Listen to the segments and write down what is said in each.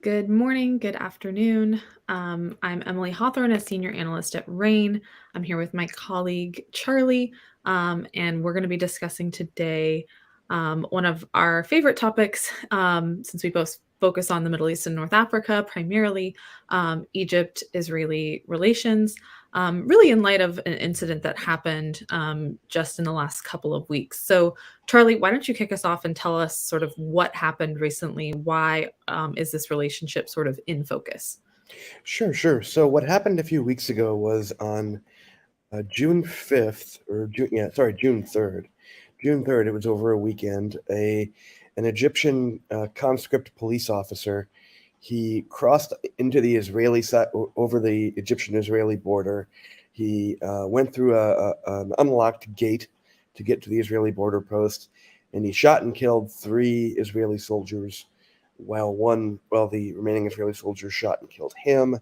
Good morning, good afternoon. I'm Emily Hawthorne, a senior analyst at RANE. I'm here with my colleague Charlie, and we're going to be discussing today one of our favorite topics since we both focus on the Middle East and North Africa, primarily Egypt Israeli relations, really in light of an incident that happened just in the last couple of weeks. So, Charlie, why don't you kick us off and tell us sort of what happened recently? Why is this relationship sort of in focus? Sure. So what happened a few weeks ago was on June 5th, or June 3rd. June 3rd, it was over a weekend. An Egyptian conscript police officer, he crossed into the Israeli side, over the Egyptian-Israeli border. He went through an unlocked gate to get to the Israeli border post, and he shot and killed three Israeli soldiers, while the remaining Israeli soldiers shot and killed him.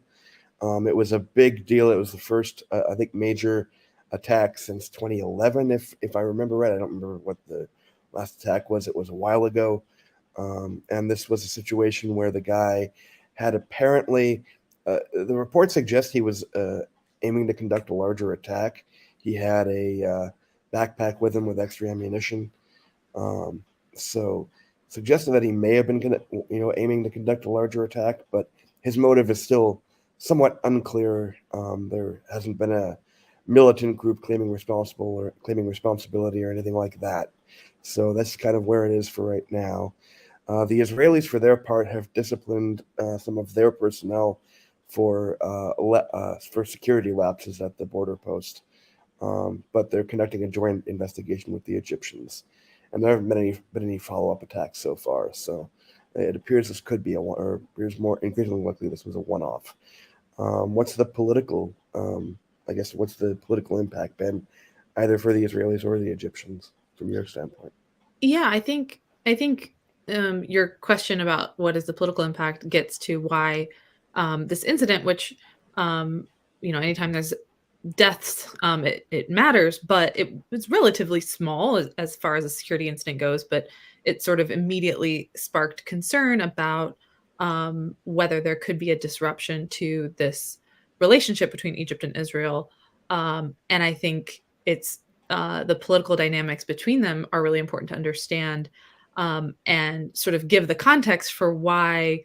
It was a big deal. It was the first, I think, major attack since 2011, if I remember right. I don't remember what the last attack was. It was a while ago. And this was a situation where the guy had apparently, the report suggests he was aiming to conduct a larger attack. He had a backpack with him with extra ammunition. So suggested that he may have been, aiming to conduct a larger attack, but his motive is still somewhat unclear. There hasn't been a militant group claiming responsibility or anything like that. So that's kind of where it is for right now. The Israelis, for their part, have disciplined some of their personnel for security lapses at the border post, but they're conducting a joint investigation with the Egyptians, and there haven't been any follow-up attacks so far. So it appears this could be appears more increasingly likely this was a one-off. What's the political, what's the political impact been, either for the Israelis or the Egyptians, from your standpoint? Yeah, I think your question about what is the political impact gets to why this incident, which anytime there's deaths, it matters, but it's relatively small as far as a security incident goes. But it sort of immediately sparked concern about whether there could be a disruption to this relationship between Egypt and Israel. And I think it's the political dynamics between them are really important to understand, and sort of give the context for why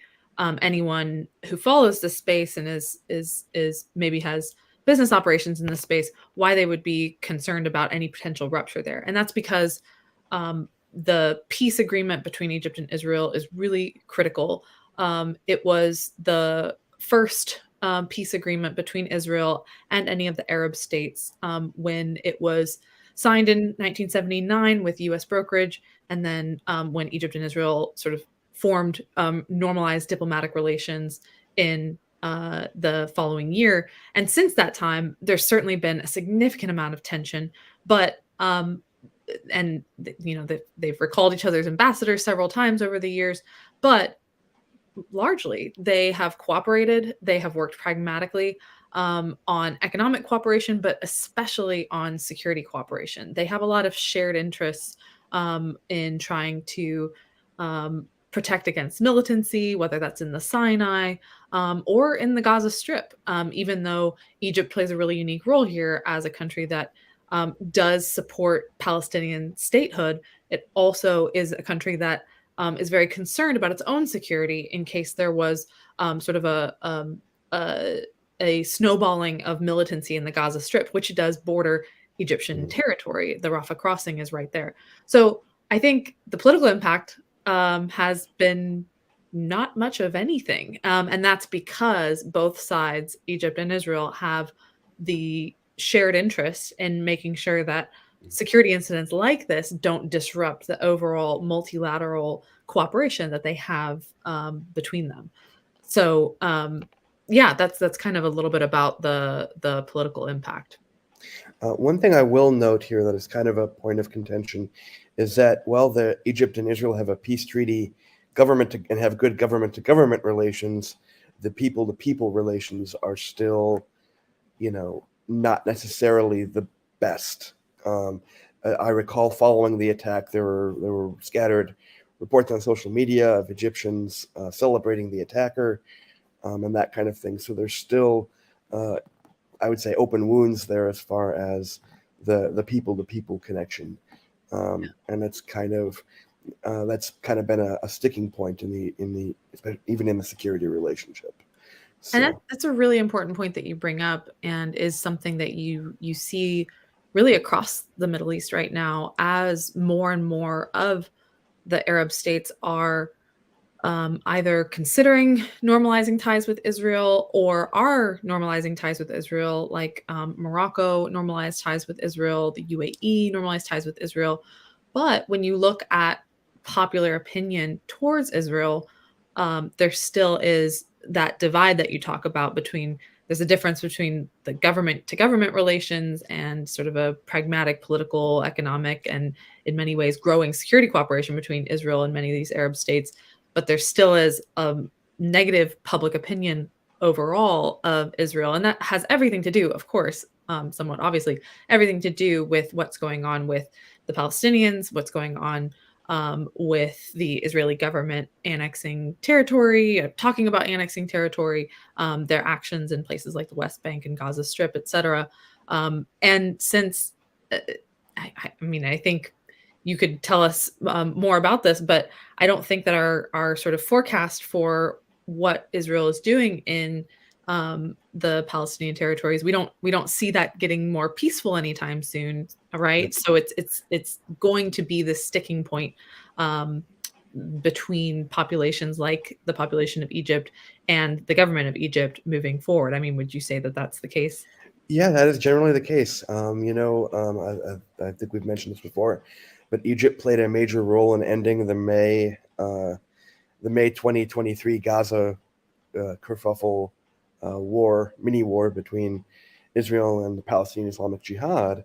anyone who follows this space and is maybe has business operations in this space, why they would be concerned about any potential rupture there. And that's because the peace agreement between Egypt and Israel is really critical. It was the first peace agreement between Israel and any of the Arab states when it was signed in 1979 with U.S. brokerage, and then when Egypt and Israel sort of formed normalized diplomatic relations in the following year. And since that time, there's certainly been a significant amount of tension, but they've recalled each other's ambassadors several times over the years, but largely they have cooperated. They have worked pragmatically on economic cooperation, but especially on security cooperation. They have a lot of shared interests in trying to protect against militancy, whether that's in the Sinai or in the Gaza Strip, even though Egypt plays a really unique role here as a country that does support Palestinian statehood. It also is a country that is very concerned about its own security in case there was sort of a snowballing of militancy in the Gaza Strip, which does border Egyptian territory. The Rafah crossing is right there. So I think the political impact has been not much of anything. And that's because both sides, Egypt and Israel, have the shared interest in making sure that security incidents like this don't disrupt the overall multilateral cooperation that they have between them. So, yeah, that's kind of a little bit about the political impact. One thing I will note here that is kind of a point of contention is that while the Egypt and Israel have a peace treaty and have good government-to-government relations, the people-to-people relations are still, not necessarily the best. I recall following the attack, there were scattered reports on social media of Egyptians celebrating the attacker and that kind of thing. So there's still, I would say, open wounds there as far as the people to people connection, and it's kind of that's kind of been a sticking point in the even in the security relationship. And So that's a really important point that you bring up, and is something that you see really across the Middle East right now, as more and more of the Arab states are either considering normalizing ties with Israel or are normalizing ties with Israel, like Morocco normalized ties with Israel, the UAE normalized ties with Israel. But when you look at popular opinion towards Israel, there still is that divide that you talk about between there's a difference between the government to government relations and sort of a pragmatic political, economic, and in many ways growing security cooperation between Israel and many of these Arab states. But there still is a negative public opinion overall of Israel. And that has everything to do, of course, somewhat obviously, everything to do with what's going on with the Palestinians, what's going on with the Israeli government annexing territory, talking about annexing territory, their actions in places like the West Bank and Gaza Strip, etc. And since, uh, I mean, I think you could tell us more about this, but I don't think that our sort of forecast for what Israel is doing in the Palestinian territories, we don't see that getting more peaceful anytime soon, right? yep. So it's going to be the sticking point um, between populations like the population of Egypt and the government of Egypt moving forward. I mean, would you say that that's the case? Yeah, that is generally the case. I think we've mentioned this before, but Egypt played a major role in ending the May 2023 Gaza kerfuffle mini war between Israel and the Palestinian Islamic Jihad.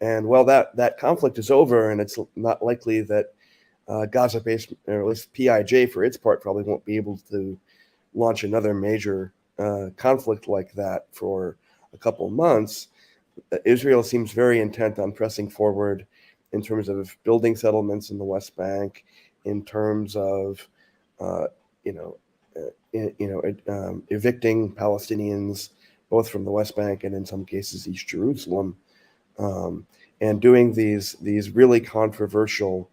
And while that conflict is over, and it's not likely that Gaza-based, or at least PIJ for its part, probably won't be able to launch another major conflict like that for a couple of months. Israel seems very intent on pressing forward in terms of building settlements in the West Bank, in terms of uh, you know, evicting Palestinians both from the West Bank and in some cases East Jerusalem, um, and doing these really controversial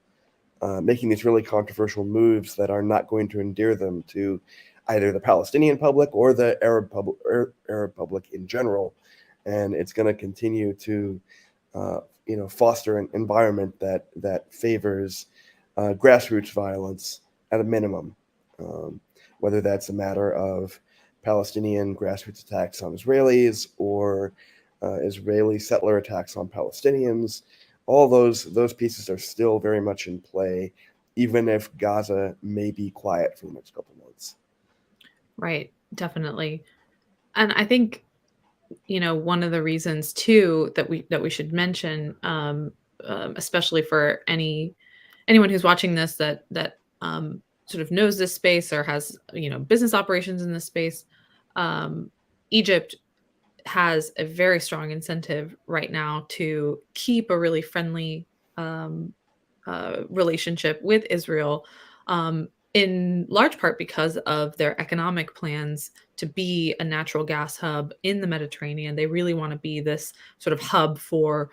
making these really controversial moves that are not going to endear them to either the Palestinian public or the Arab public in general. And it's going to continue to, foster an environment that favors grassroots violence at a minimum, um, whether that's a matter of Palestinian grassroots attacks on Israelis or Israeli settler attacks on Palestinians. All those pieces are still very much in play, even if Gaza may be quiet for the next couple of months. Right, definitely. And I think, one of the reasons too that we should mention, especially for anyone who's watching this that sort of knows this space or has business operations in this space, Egypt has a very strong incentive right now to keep a really friendly um, relationship with Israel, in large part because of their economic plans to be a natural gas hub in the Mediterranean. They really want to be this sort of hub for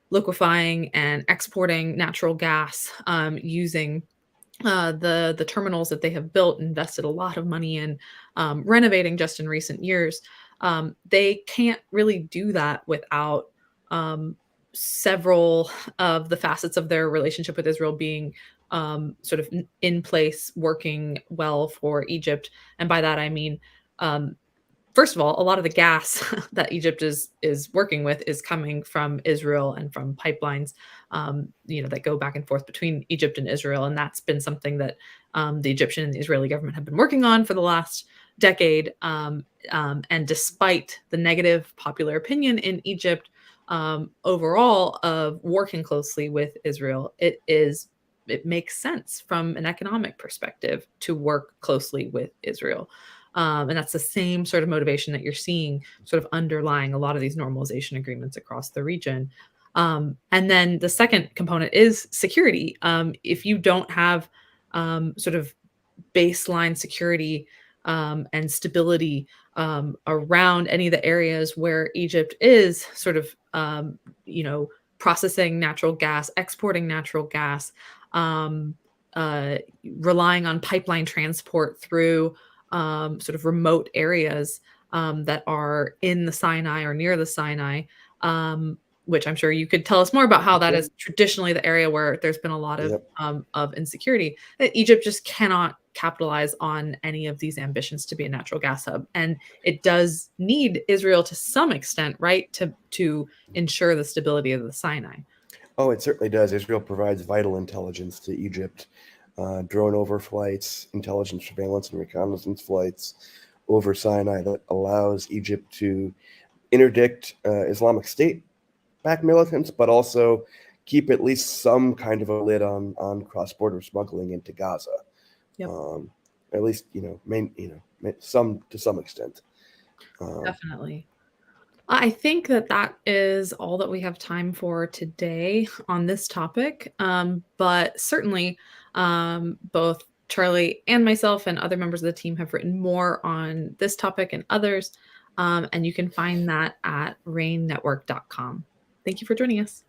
liquefying and exporting natural gas, using the terminals that they have built, invested a lot of money in renovating just in recent years. They can't really do that without several of the facets of their relationship with Israel being sort of in place, working well for Egypt. And by that I mean, um, first of all, a lot of the gas that Egypt is working with is coming from Israel and from pipelines, that go back and forth between Egypt and Israel, and that's been something that the Egyptian and the Israeli government have been working on for the last decade. And despite the negative popular opinion in Egypt overall of working closely with Israel, it makes sense from an economic perspective to work closely with Israel. And that's the same sort of motivation that you're seeing sort of underlying a lot of these normalization agreements across the region. And then the second component is security. If you don't have sort of baseline security and stability around any of the areas where Egypt is sort of, processing natural gas, exporting natural gas, um, uh, relying on pipeline transport through sort of remote areas that are in the Sinai or near the Sinai. Which I'm sure you could tell us more about how that Sure. is traditionally the area where there's been a lot Yep. of insecurity, that Egypt just cannot capitalize on any of these ambitions to be a natural gas hub. And it does need Israel to some extent, right, to ensure the stability of the Sinai. Oh, it certainly does. Israel provides vital intelligence to Egypt, drone overflights, intelligence surveillance and reconnaissance flights over Sinai that allows Egypt to interdict Islamic State backed militants, but also keep at least some kind of a lid on cross border smuggling into Gaza. Yep, Um, at least some to some extent. Um, definitely. I think that that is all that we have time for today on this topic. But certainly, both Charlie and myself and other members of the team have written more on this topic and others. And you can find that at rainetwork.com. Thank you for joining us.